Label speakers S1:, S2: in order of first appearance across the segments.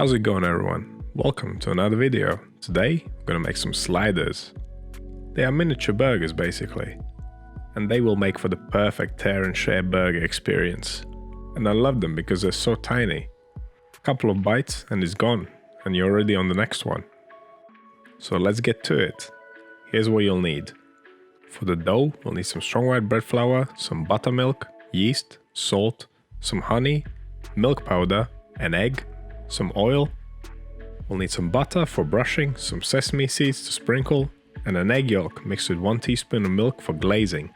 S1: How's it going, everyone? Welcome to another video. Today I'm gonna make some sliders. They are miniature burgers basically, and they will make for the perfect tear and share burger experience. And I love them because they're so tiny. A couple of bites and it's gone, and you're already on the next one. So let's get to it. Here's what you'll need. For the dough, we'll need some strong white bread flour, some buttermilk, yeast, salt, some honey, milk powder, an egg, some oil. We'll need some butter for brushing, some sesame seeds to sprinkle, and an egg yolk mixed with 1 teaspoon of milk for glazing.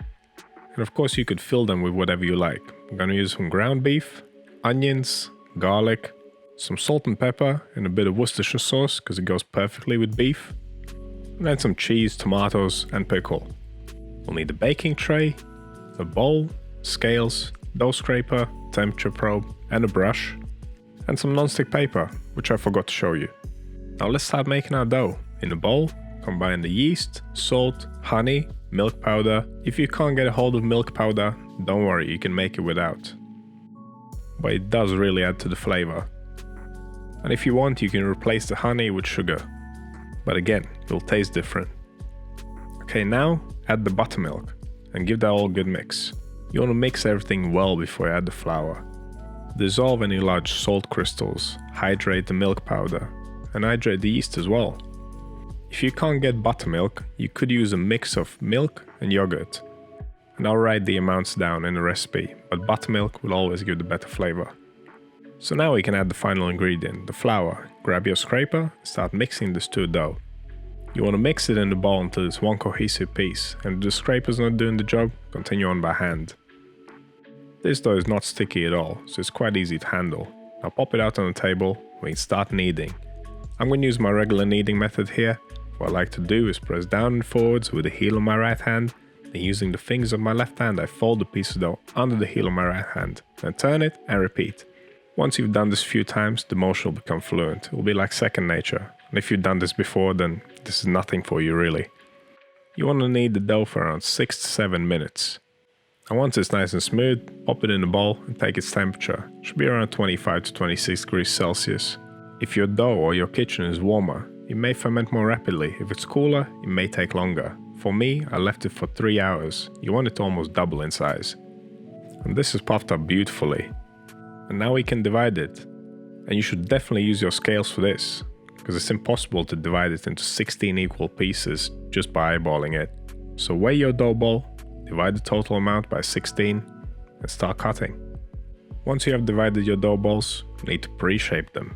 S1: And of course you could fill them with whatever you like. I'm gonna use some ground beef, onions, garlic, some salt and pepper, and a bit of Worcestershire sauce because it goes perfectly with beef. And then some cheese, tomatoes, and pickle. We'll need a baking tray, a bowl, scales, dough scraper, temperature probe, and a brush, and some non-stick paper, which I forgot to show you. Now let's start making our dough. In a bowl, combine the yeast, salt, honey, milk powder. If you can't get a hold of milk powder, don't worry, you can make it without. But it does really add to the flavor. And if you want, you can replace the honey with sugar. But again, it'll taste different. Okay, now add the buttermilk and give that all a good mix. You want to mix everything well before you add the flour. Dissolve any large salt crystals, hydrate the milk powder, and hydrate the yeast as well. If you can't get buttermilk, you could use a mix of milk and yogurt. And I'll write the amounts down in the recipe, but buttermilk will always give the better flavor. So now we can add the final ingredient, the flour. Grab your scraper and start mixing this to a dough. You want to mix it in the bowl until it's one cohesive piece, and if the scraper's not doing the job, continue on by hand. This dough is not sticky at all, so it's quite easy to handle. Now pop it out on the table, we can start kneading. I'm going to use my regular kneading method here. What I like to do is press down and forwards with the heel of my right hand, then using the fingers of my left hand I fold the piece of dough under the heel of my right hand, then turn it and repeat. Once you've done this a few times, the motion will become fluent. It will be like second nature, and if you've done this before, then this is nothing for you really. You want to knead the dough for around 6 to 7 minutes. And once it's nice and smooth, pop it in a bowl and take its temperature. It should be around 25 to 26 degrees Celsius. If your dough or your kitchen is warmer, it may ferment more rapidly. If it's cooler, it may take longer. For me, I left it for 3 hours. You want it to almost double in size. And this is puffed up beautifully. And now we can divide it. And you should definitely use your scales for this, because it's impossible to divide it into 16 equal pieces just by eyeballing it. So weigh your dough ball, divide the total amount by 16 and start cutting. Once you have divided your dough balls, you need to pre-shape them.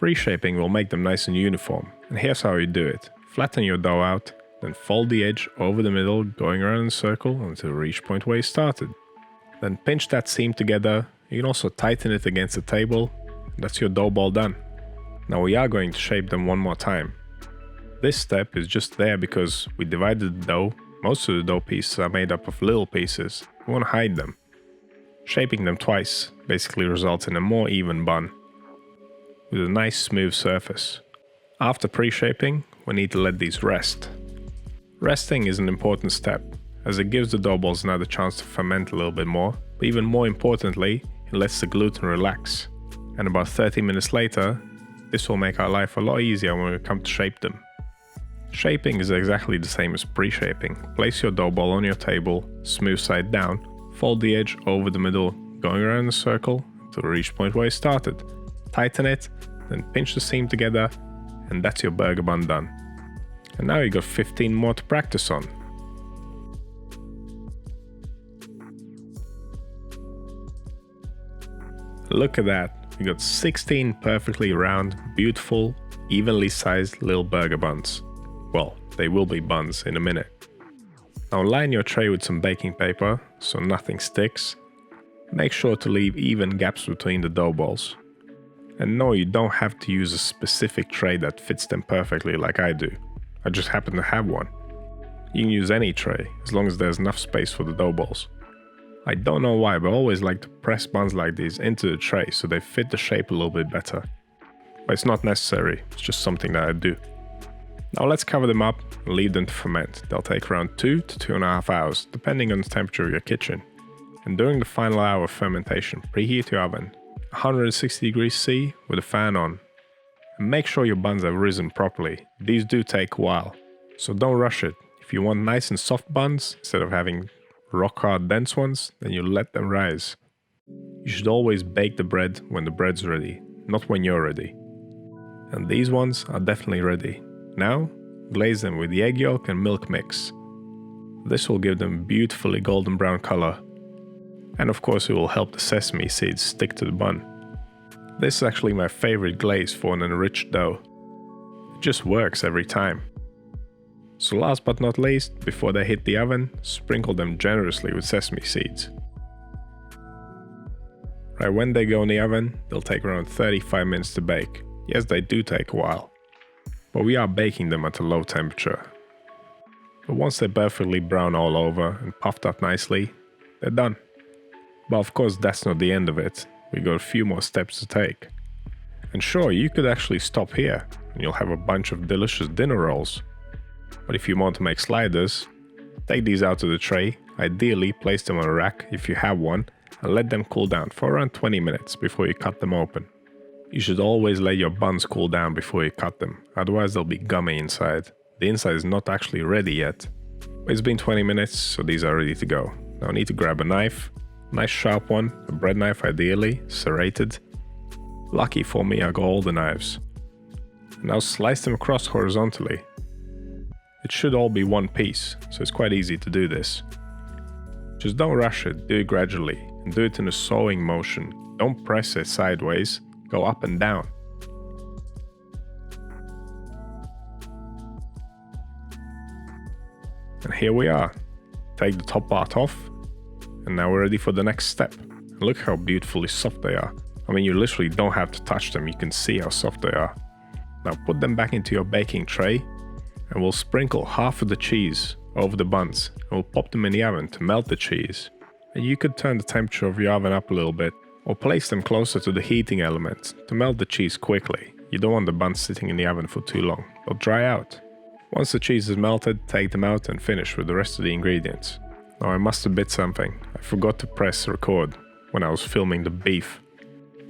S1: Pre-shaping will make them nice and uniform, and here's how you do it. Flatten your dough out, then fold the edge over the middle, going around in a circle until you reach point where you started. Then pinch that seam together. You can also tighten it against the table, and that's your dough ball done. Now we are going to shape them one more time. This step is just there because we divided the dough. Most of the dough pieces are made up of little pieces. We want to hide them. Shaping them twice basically results in a more even bun with a nice smooth surface. After pre-shaping, we need to let these rest. Resting is an important step as it gives the dough balls another chance to ferment a little bit more, but even more importantly, it lets the gluten relax. And about 30 minutes later, this will make our life a lot easier when we come to shape them. Shaping is exactly the same as pre-shaping. Place your dough ball on your table, smooth side down, fold the edge over the middle, going around in a circle until you reach the point where you started. Tighten it, then pinch the seam together, and that's your burger bun done. And now you got 15 more to practice on. Look at that, we got 16 perfectly round, beautiful, evenly sized little burger buns. Well, they will be buns in a minute. Now line your tray with some baking paper so nothing sticks. Make sure to leave even gaps between the dough balls. And no, you don't have to use a specific tray that fits them perfectly like I do. I just happen to have one. You can use any tray as long as there's enough space for the dough balls. I don't know why, but I always like to press buns like these into the tray so they fit the shape a little bit better. But it's not necessary, it's just something that I do. Now let's cover them up and leave them to ferment. They'll take around 2 to 2.5 hours, depending on the temperature of your kitchen. And during the final hour of fermentation, preheat your oven 160 degrees C with a fan on And make sure your buns have risen properly. These do take a while, so don't rush it. If you want nice and soft buns, instead of having rock hard dense ones, then you let them rise. You should always bake the bread when the bread's ready, not when you're ready. And these ones are definitely ready. Now, glaze them with the egg yolk and milk mix. This will give them a beautifully golden brown color. And of course it will help the sesame seeds stick to the bun. This is actually my favorite glaze for an enriched dough. It just works every time. So last but not least, before they hit the oven, sprinkle them generously with sesame seeds. Right when they go in the oven, they'll take around 35 minutes to bake. Yes, they do take a while, but we are baking them at a low temperature. But once they're perfectly brown all over and puffed up nicely, they're done. But of course that's not the end of it. We got a few more steps to take. And sure, you could actually stop here and you'll have a bunch of delicious dinner rolls. But if you want to make sliders, take these out of the tray, ideally place them on a rack if you have one, and let them cool down for around 20 minutes before you cut them open. You should always let your buns cool down before you cut them, otherwise they'll be gummy inside. The inside is not actually ready yet. But it's been 20 minutes, so these are ready to go. Now I need to grab a knife, nice sharp one, a bread knife ideally, serrated. Lucky for me I got all the knives. Now slice them across horizontally. It should all be one piece, so it's quite easy to do this. Just don't rush it, do it gradually, and do it in a sewing motion. Don't press it sideways, go up and down. And here we are. Take the top part off, and now we're ready for the next step. And look how beautifully soft they are. I mean, you literally don't have to touch them, you can see how soft they are. Now put them back into your baking tray, and we'll sprinkle half of the cheese over the buns, and we'll pop them in the oven to melt the cheese. And you could turn the temperature of your oven up a little bit, or place them closer to the heating element to melt the cheese quickly. You don't want the buns sitting in the oven for too long, they'll dry out. Once the cheese is melted, take them out and finish with the rest of the ingredients. Now I must admit something, I forgot to press record when I was filming the beef.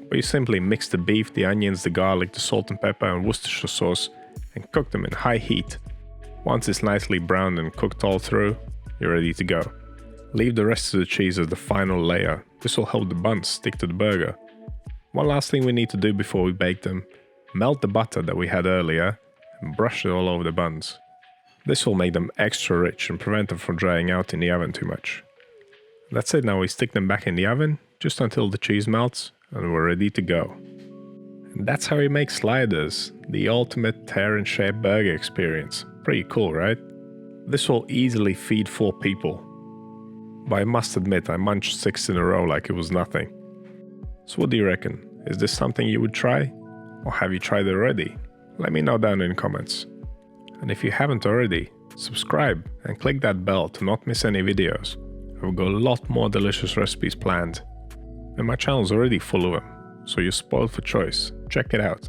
S1: But you simply mix the beef, the onions, the garlic, the salt and pepper and Worcestershire sauce and cook them in high heat. Once it's nicely browned and cooked all through, you're ready to go. Leave the rest of the cheese as the final layer. This will help the buns stick to the burger. One last thing we need to do before we bake them, melt the butter that we had earlier and brush it all over the buns. This will make them extra rich and prevent them from drying out in the oven too much. That's it, now we stick them back in the oven just until the cheese melts and we're ready to go. And that's how we make sliders, the ultimate tear and share burger experience. Pretty cool, right? This will easily feed 4 people. But I must admit, I munched 6 in a row like it was nothing. So what do you reckon? Is this something you would try? Or have you tried it already? Let me know down in the comments. And if you haven't already, subscribe and click that bell to not miss any videos. I've got a lot more delicious recipes planned. And my channel's already full of them, so you're spoiled for choice. Check it out.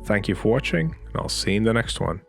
S1: Thank you for watching, and I'll see you in the next one.